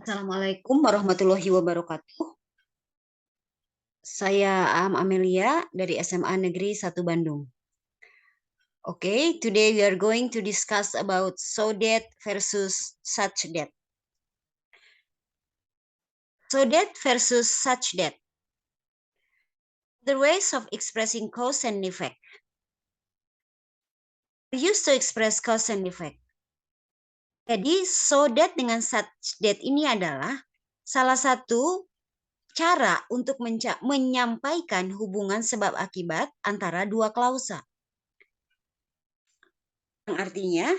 Assalamualaikum warahmatullahi wabarakatuh. Saya Amelia dari SMA Negeri 1 Bandung. Okay, today we are going to discuss about so that versus such that. So that versus such that. The ways of expressing cause and effect. We used to express cause and effect. Jadi so that dengan such that ini adalah salah satu cara untuk menyampaikan hubungan sebab akibat antara dua klausa. Yang artinya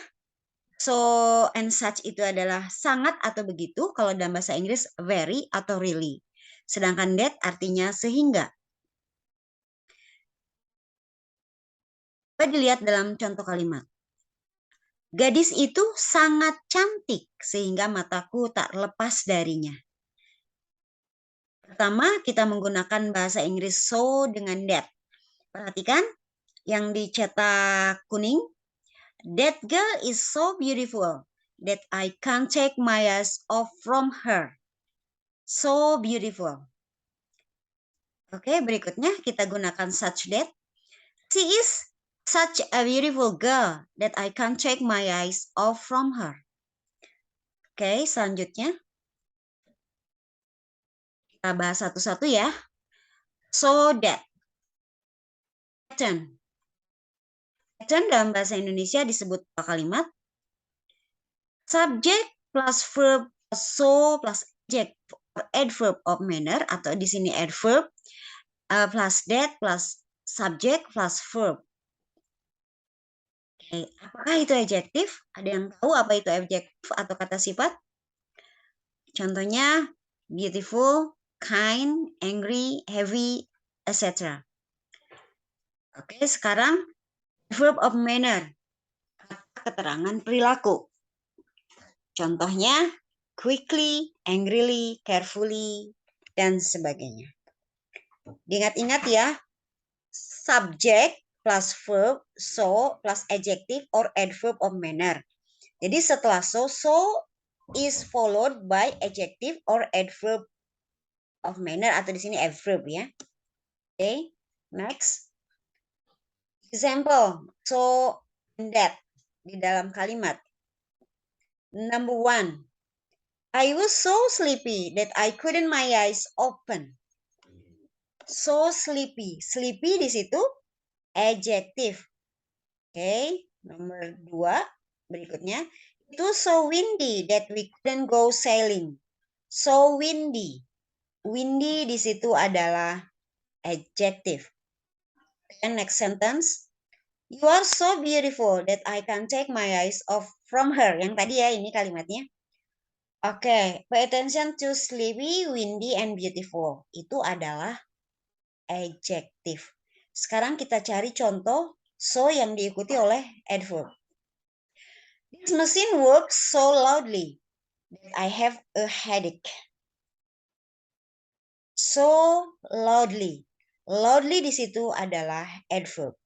so and such itu adalah sangat atau begitu kalau dalam bahasa Inggris very atau really. Sedangkan that artinya sehingga. Coba dilihat dalam contoh kalimat. Gadis itu sangat cantik sehingga mataku tak lepas darinya. Pertama, kita menggunakan bahasa Inggris so dengan that. Perhatikan yang dicetak kuning. That girl is so beautiful that I can't take my eyes off from her. So beautiful. Oke, berikutnya kita gunakan such that. She is such a beautiful girl that I can't take my eyes off from her. Oke, selanjutnya. Kita bahas satu-satu ya. So that. Pattern. Pattern dalam bahasa Indonesia disebut kalimat. Subject plus verb plus so plus adjective or adverb of manner. Atau di sini adverb plus that plus subject plus verb. Oke, apakah itu adjektif? Ada yang tahu apa itu adjektif atau kata sifat? Contohnya beautiful, kind, angry, heavy, etc. Oke, sekarang verb of manner, keterangan perilaku. Contohnya quickly, angrily, carefully, dan sebagainya. Diingat-ingat ya, subject plus verb, so plus adjective or adverb of manner. Jadi setelah so is followed by adjective or adverb of manner atau di sini adverb ya. Okay, next. Example, so that di dalam kalimat. Number 1. I was so sleepy that I couldn't my eyes open. So sleepy. Sleepy di situ adjective. Okay, nomor 2 berikutnya. It was so windy that we couldn't go sailing. So windy. Windy di situ adalah adjective. And next sentence. You are so beautiful that I can't take my eyes off from her. Yang tadi ya, ini kalimatnya. Oke, pay attention to sleepy, windy, and beautiful. Itu adalah adjective. Sekarang kita cari contoh so yang diikuti oleh adverb. This machine works so loudly that I have a headache. So loudly. Loudly di situ adalah adverb.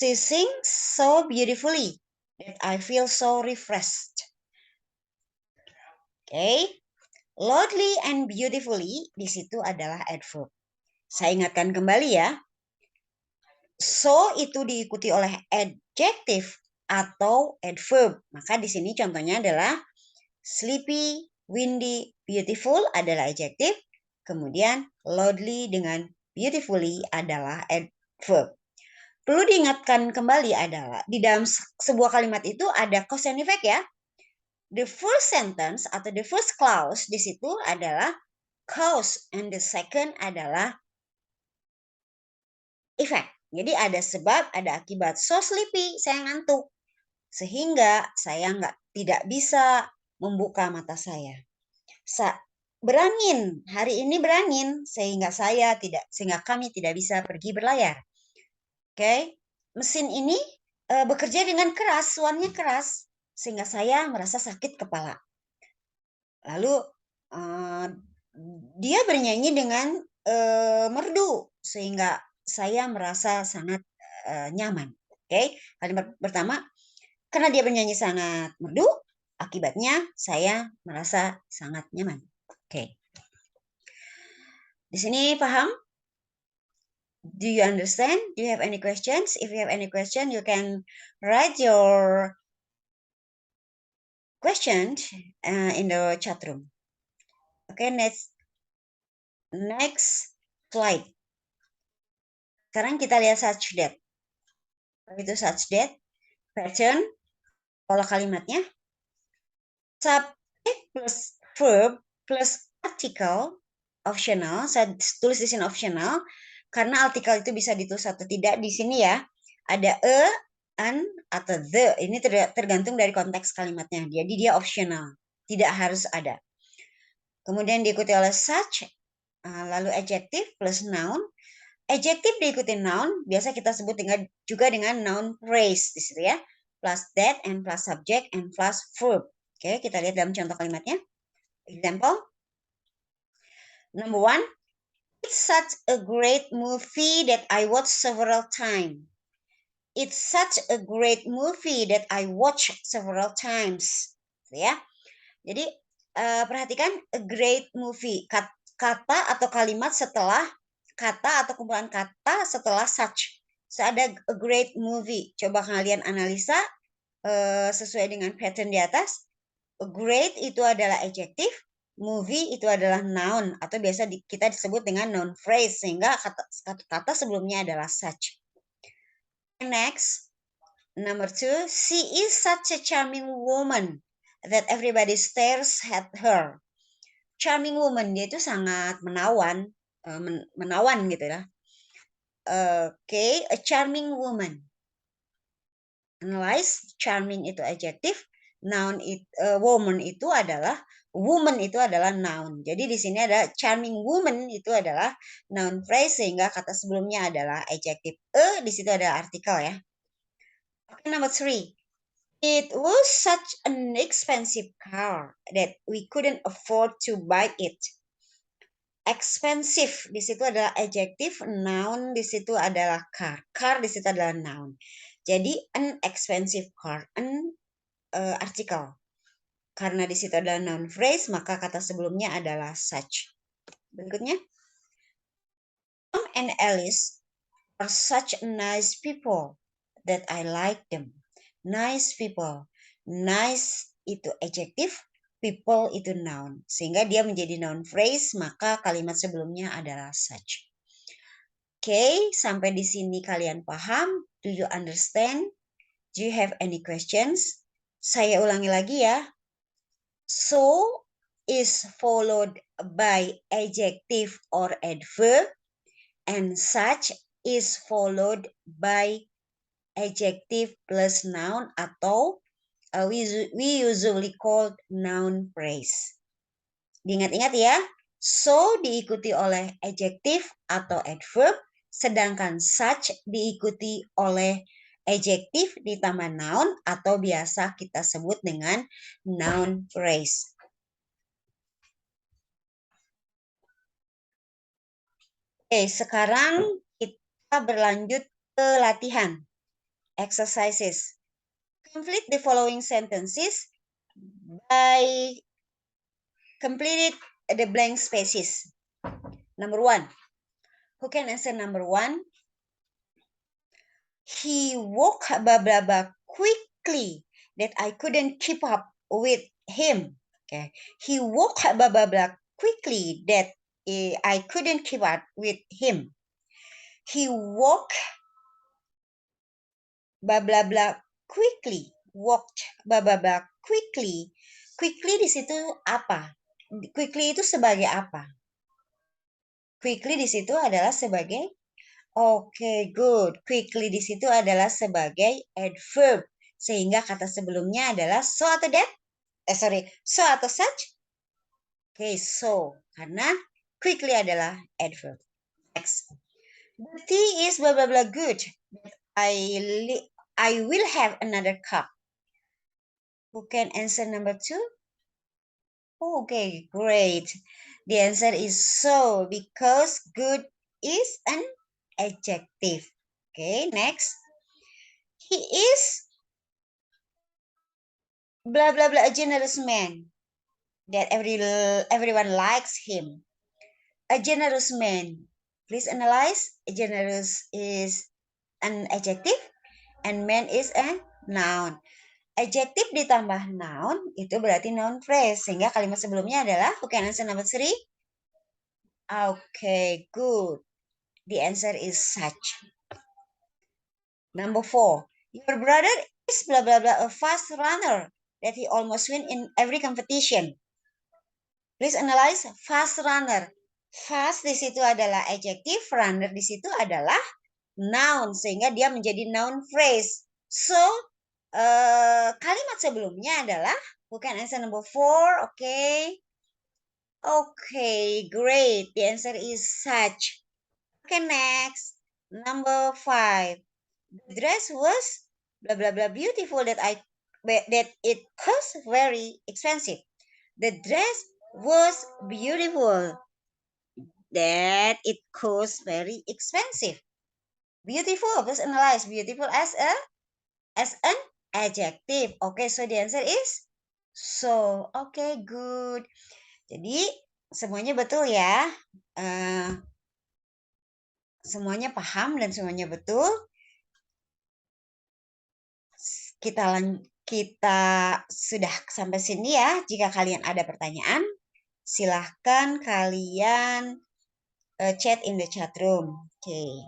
She sings so beautifully that I feel so refreshed. Okay, loudly and beautifully di situ adalah adverb. Saya ingatkan kembali ya. So itu diikuti oleh adjective atau adverb. Maka di sini contohnya adalah sleepy, windy, beautiful adalah adjective. Kemudian loudly dengan beautifully adalah adverb. Perlu diingatkan kembali adalah di dalam sebuah kalimat itu ada cause and effect ya. The first sentence atau the first clause di situ adalah cause and the second adalah effect. Jadi ada sebab, ada akibat. So sleepy, saya ngantuk. Sehingga saya tidak bisa membuka mata saya. Berangin, hari ini berangin sehingga kami tidak bisa pergi berlayar. Oke, mesin ini bekerja dengan keras, suaranya keras, sehingga saya merasa sakit kepala. Lalu dia bernyanyi dengan merdu, sehingga saya merasa sangat nyaman. Oke, kalimat pertama, karena dia bernyanyi sangat merdu, Akibatnya saya merasa sangat nyaman. Oke. Di sini paham? Do you understand? Do you have any questions? If you have any question, you can write your question in the chat room. Okay, next slide. Sekarang kita lihat such that. Itu such that, pattern, pola kalimatnya, subject plus verb plus article, optional. Saya tulis di sini optional karena artikel itu bisa ditulis atau tidak. Di sini ya ada an atau the. Ini tergantung dari konteks kalimatnya. Jadi dia optional, tidak harus ada. Kemudian diikuti oleh such, lalu adjective plus noun. Adjective diikuti noun, biasa kita sebut juga dengan noun phrase di situ ya. Plus that and plus subject and plus verb. Oke, kita lihat dalam contoh kalimatnya. Example. Number 1. It's such a great movie that I watched several times. It's such a great movie that I watched several times. Ya. Jadi perhatikan a great movie. Kata atau kalimat setelah kata atau kumpulan kata setelah such. So, ada a great movie. Coba kalian analisa sesuai dengan pattern di atas. A great itu adalah adjective, movie itu adalah noun atau biasa kita disebut dengan noun phrase sehingga kata sebelumnya adalah such. Next, number 2, she is such a charming woman that everybody stares at her. Charming woman, dia itu sangat menawan, menawan gitu ya. Oke, a charming woman. Analyze, charming itu adjective, woman itu adalah noun. Jadi di sini ada charming woman itu adalah noun phrase sehingga kata sebelumnya adalah adjective. Di situ ada artikel ya. Oke, number 3. It was such an expensive car that we couldn't afford to buy it. Expensive di situ adalah adjective, noun di situ adalah car. Car di situ adalah noun. Jadi an expensive car, artikel. Karena di situ adalah noun phrase, maka kata sebelumnya adalah such. Berikutnya. Tom and Alice are such nice people that I like them. Nice people. Nice itu adjective, people itu noun. Sehingga dia menjadi noun phrase, maka kalimat sebelumnya adalah such. Oke, sampai di sini kalian paham? Do you understand? Do you have any questions? Saya ulangi lagi ya. So is followed by adjective or adverb, and such is followed by adjective plus noun atau we usually call noun phrase. Diingat-ingat ya, so diikuti oleh adjective atau adverb, sedangkan such diikuti oleh adjective ditambah noun atau biasa kita sebut dengan noun phrase. Oke, sekarang kita berlanjut ke latihan. Exercises. Complete the following sentences by completing the blank spaces. Number 1. Who can answer number 1? He walked blah blah blah quickly that I couldn't keep up with him. Okay. He walked blah blah blah quickly that I couldn't keep up with him. He walked blah blah blah quickly. Walked blah blah blah quickly. Quickly di situ apa? Quickly itu sebagai apa? Quickly di situ adalah sebagai good. Quickly di situ adalah sebagai adverb. Sehingga kata sebelumnya adalah so atau that? So atau such? So. Karena quickly adalah adverb. Next. The tea is blah blah blah good. I will have another cup. Who can answer number 2? Okay, great. The answer is so because good is an adjective. Okay, next. He is blah blah blah, a generous man that everyone likes him. A generous man. Please analyze. Generous is an adjective and man is a noun. Adjective ditambah noun itu berarti noun phrase. Sehingga kalimat sebelumnya adalah, who can answer number 3? Okay, good. The answer is such. Number 4. Your brother is blah blah blah a fast runner that he almost win in every competition. Please analyze fast runner. Fast di situ adalah adjective, runner di situ adalah noun sehingga dia menjadi noun phrase. So, kalimat sebelumnya adalah bukan answer number 4, okay? Okay, great. The answer is such. Okay, next. Number 5. The dress was blah blah blah beautiful that it cost very expensive. The dress was beautiful that it cost very expensive. Beautiful, please analyze beautiful as an adjective. Okay, so the answer is so. Okay, good. Jadi semuanya betul ya. Semuanya paham dan semuanya betul. Kita sudah sampai sini ya. Jika kalian ada pertanyaan, silahkan kalian chat in the chat room. Okay.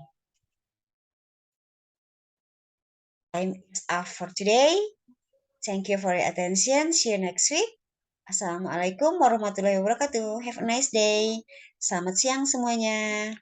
Time is up for today. Thank you for your attention. See you next week. Assalamualaikum warahmatullahi wabarakatuh. Have a nice day. Selamat siang semuanya.